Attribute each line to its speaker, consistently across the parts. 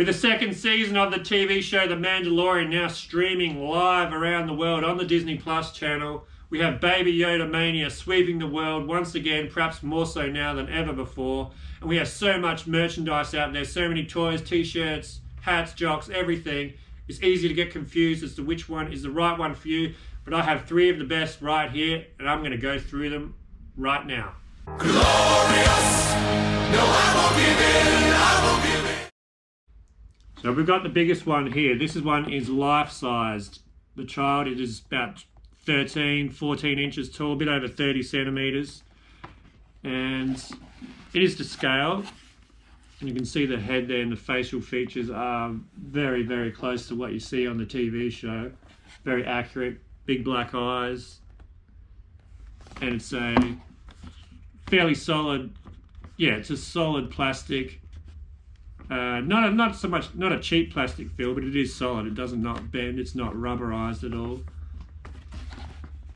Speaker 1: With the second season of the TV show The Mandalorian now streaming live around the world on the Disney Plus channel, we have Baby Yoda mania sweeping the world once again, perhaps more so now than ever before. And we have so much merchandise out there, so many toys, t-shirts, hats, jocks, everything. It's easy to get confused as to which one is the right one for you, but I have 3 of the best right here, and I'm going to go through them right now.
Speaker 2: Glorious! No, I won't give in, I won't give in.
Speaker 1: So we've got the biggest one here. This one is life-sized. The child, it is about 13, 14 inches tall, a bit over 30 centimetres. And it is to scale. And you can see the head there and the facial features are very, very close to what you see on the TV show. Very accurate, big black eyes. And it's a fairly solid, yeah, it's a solid plastic. Not a cheap plastic feel, but it is solid. It doesn't not bend. It's not rubberized at all.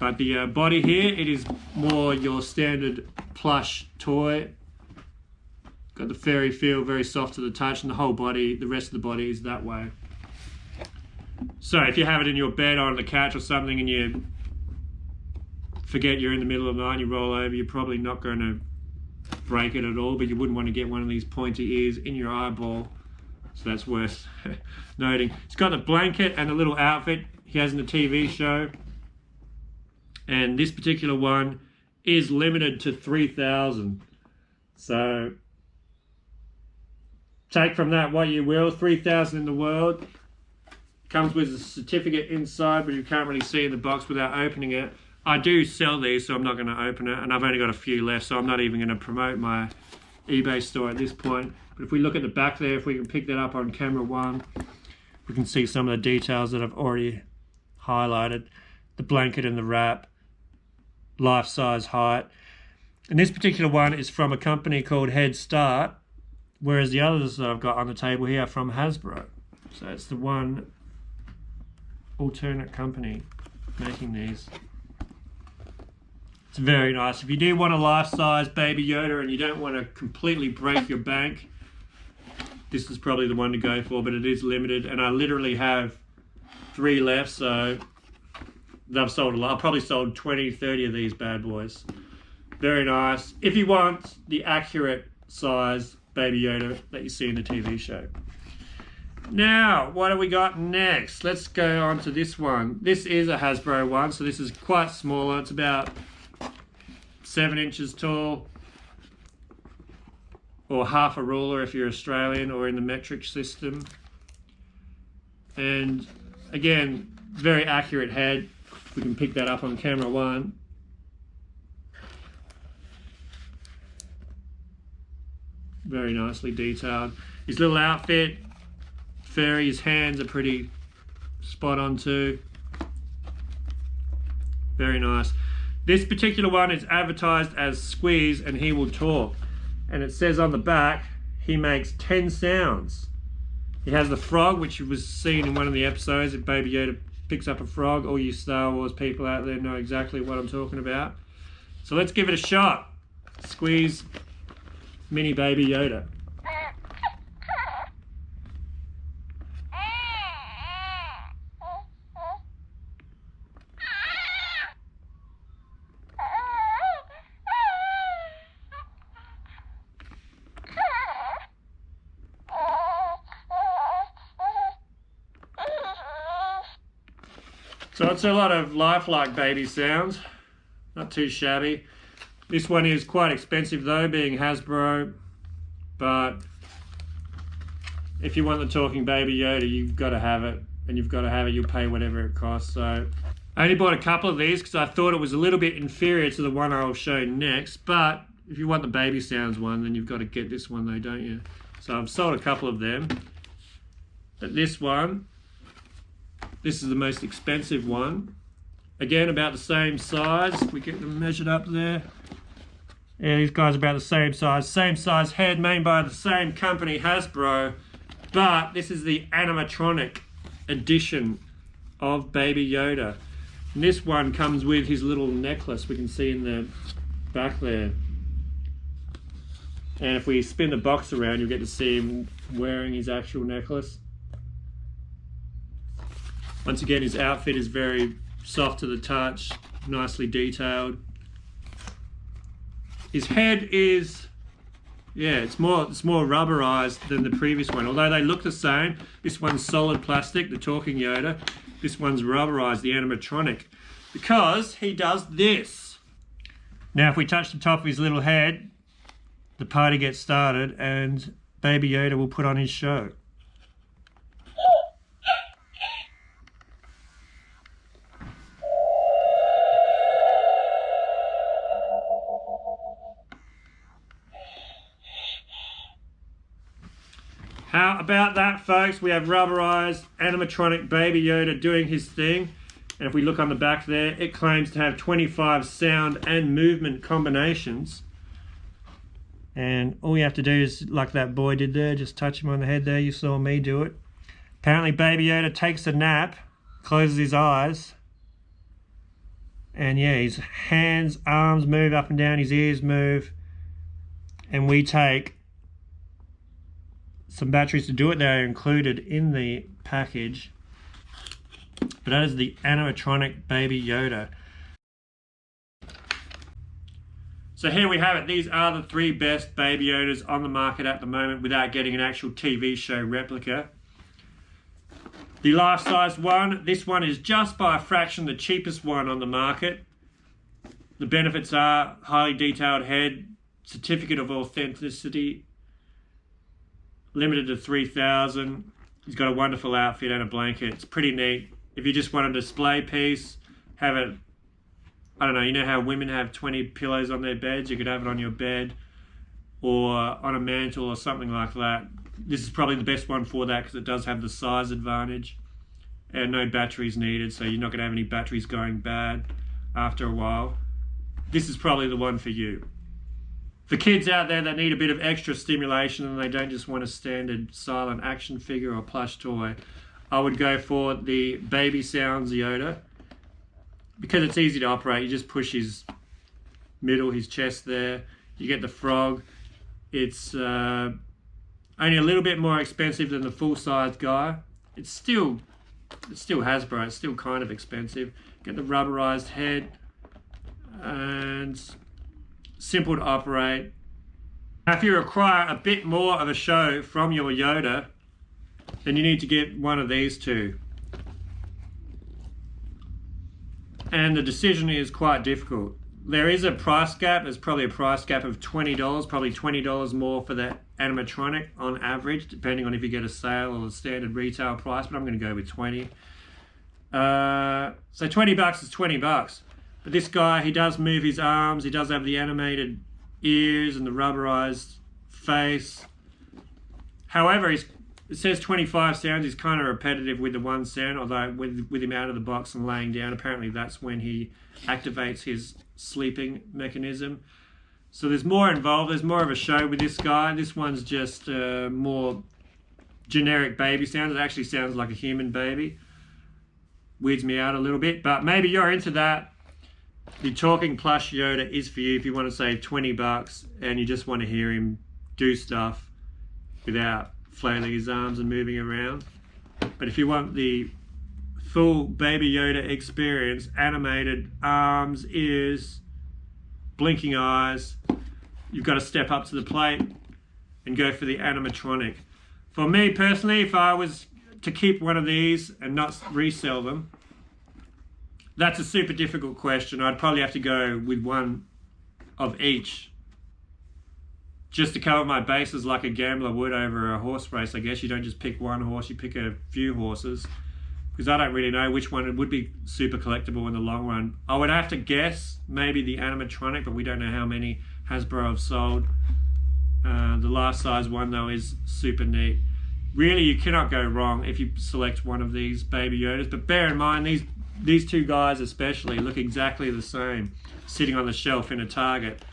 Speaker 1: But the body here, it is more your standard plush toy. Got the furry feel, very soft to the touch, and the whole body, the rest of the body is that way. So if you have it in your bed or on the couch or something and you forget you're in the middle of the night and you roll over, you're probably not going to break it at all, but you wouldn't want to get one of these pointy ears in your eyeball, so that's worth noting. It's got the blanket and a little outfit he has in the TV show, and this particular one is limited to 3,000. So take from that what you will. 3,000 in the world. Comes with a certificate inside, but you can't really see in the box without opening it. I do sell these, so I'm not going to open it, and I've only got a few left, so I'm not even going to promote my eBay store at this point. But if we look at the back there, if we can pick that up on camera 1, we can see some of the details that I've already highlighted. The blanket and the wrap, life-size height. And this particular one is from a company called Head Start, whereas the others that I've got on the table here are from Hasbro. So it's the one alternate company making these. It's very nice. If you do want a life-size Baby Yoda and you don't want to completely break your bank, this is probably the one to go for, but it is limited, and I literally have 3 left, so I've sold a lot. I've probably sold 20, 30 of these bad boys. Very nice. If you want the accurate size Baby Yoda that you see in the TV show. Now, what have we got next? Let's go on to this one. This is a Hasbro one, so this is quite smaller. It's about 7 inches tall, or half a ruler if you're Australian or in the metric system. And again, very accurate head. We can pick that up on camera 1. Very nicely detailed. His little outfit, furry, his hands are pretty spot on too. Very nice. This particular one is advertised as Squeeze and he will talk. And it says on the back, he makes 10 sounds. He has the frog, which was seen in one of the episodes. If Baby Yoda picks up a frog, all you Star Wars people out there know exactly what I'm talking about. So let's give it a shot. Squeeze mini Baby Yoda. So it's a lot of lifelike baby sounds, not too shabby. This one is quite expensive though, being Hasbro, but if you want the talking Baby Yoda, you've got to have it, and you've got to have it, you'll pay whatever it costs. So I only bought a couple of these because I thought it was a little bit inferior to the one I'll show next, but if you want the baby sounds one, then you've got to get this one though, don't you? So I've sold a couple of them, but this one, this is the most expensive one. Again, about the same size. We get them measured up there. Yeah, these guys are about the same size head, made by the same company, Hasbro. But this is the animatronic edition of Baby Yoda. And this one comes with his little necklace we can see in the back there. And if we spin the box around, you'll get to see him wearing his actual necklace. Once again, his outfit is very soft to the touch, nicely detailed. His head is, yeah, it's more rubberized than the previous one. Although they look the same, this one's solid plastic, the talking Yoda. This one's rubberized, the animatronic, because he does this. Now, if we touch the top of his little head, the party gets started and Baby Yoda will put on his show. How about that, folks? We have rubberized animatronic Baby Yoda doing his thing. And if we look on the back there, it claims to have 25 sound and movement combinations. And all you have to do is, like that boy did there, just touch him on the head there. You saw me do it. Apparently Baby Yoda takes a nap, closes his eyes. And yeah, his hands, arms move up and down, his ears move. And we take some batteries to do it. They are included in the package. But that is the animatronic Baby Yoda. So here we have it. These are the 3 best Baby Yodas on the market at the moment without getting an actual TV show replica. The life-size one, this one is just by a fraction the cheapest one on the market. The benefits are highly detailed head, certificate of authenticity, limited to 3,000. He's got a wonderful outfit and a blanket. It's pretty neat. If you just want a display piece, have it, I don't know, you know how women have 20 pillows on their beds? You could have it on your bed or on a mantle or something like that. This is probably the best one for that because it does have the size advantage and no batteries needed, so you're not going to have any batteries going bad after a while. This is probably the one for you. For kids out there that need a bit of extra stimulation and they don't just want a standard silent action figure or plush toy, I would go for the Baby Sounds Yoda because it's easy to operate. You just push his middle, his chest there. You get the frog. It's only a little bit more expensive than the full-size guy. It's still Hasbro. It's still kind of expensive. Get the rubberized head and simple to operate. Now, if you require a bit more of a show from your Yoda, then you need to get one of these two. And the decision is quite difficult. There is a price gap. There's probably a price gap of $20, probably $20 more for the animatronic on average, depending on if you get a sale or a standard retail price, but I'm going to go with 20. So 20 bucks is 20 bucks. But this guy, he does move his arms, he does have the animated ears and the rubberized face. However, it says 25 sounds. He's kind of repetitive with the one sound, although with him out of the box and laying down, apparently that's when he activates his sleeping mechanism. So there's more involved. There's more of a show with this guy. This one's just more generic baby sounds. It actually sounds like a human baby. Weirds me out a little bit, but maybe you're into that. The talking plush Yoda is for you if you want to save 20 bucks and you just want to hear him do stuff without flailing his arms and moving around. But if you want the full Baby Yoda experience, animated arms, ears, blinking eyes, you've got to step up to the plate and go for the animatronic. For me personally, if I was to keep one of these and not resell them, that's a super difficult question. I'd probably have to go with one of each just to cover my bases like a gambler would over a horse race. I guess you don't just pick one horse, you pick a few horses, because I don't really know which one would be super collectible in the long run. I would have to guess maybe the animatronic, but we don't know how many Hasbro have sold. The last size one though is super neat. Really, you cannot go wrong if you select one of these Baby Yodas, but bear in mind these two guys especially look exactly the same sitting on the shelf in a Target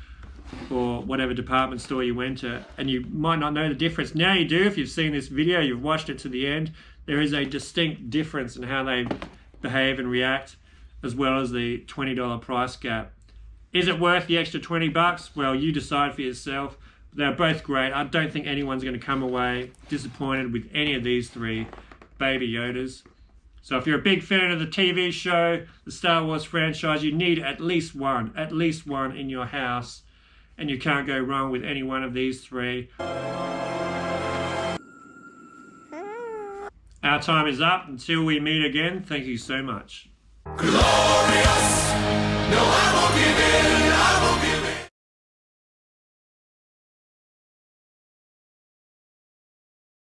Speaker 1: or whatever department store you went to, and you might not know the difference. Now you do if you've seen this video, you've watched it to the end. There is a distinct difference in how they behave and react, as well as the $20 price gap. Is it worth the extra 20 bucks? Well, you decide for yourself. They're both great. I don't think anyone's going to come away disappointed with any of these three Baby Yodas. So if you're a big fan of the TV show, the Star Wars franchise, you need at least one in your house. And you can't go wrong with any one of these three. Our time is up. Until we meet again, thank you so much.
Speaker 2: Glorious.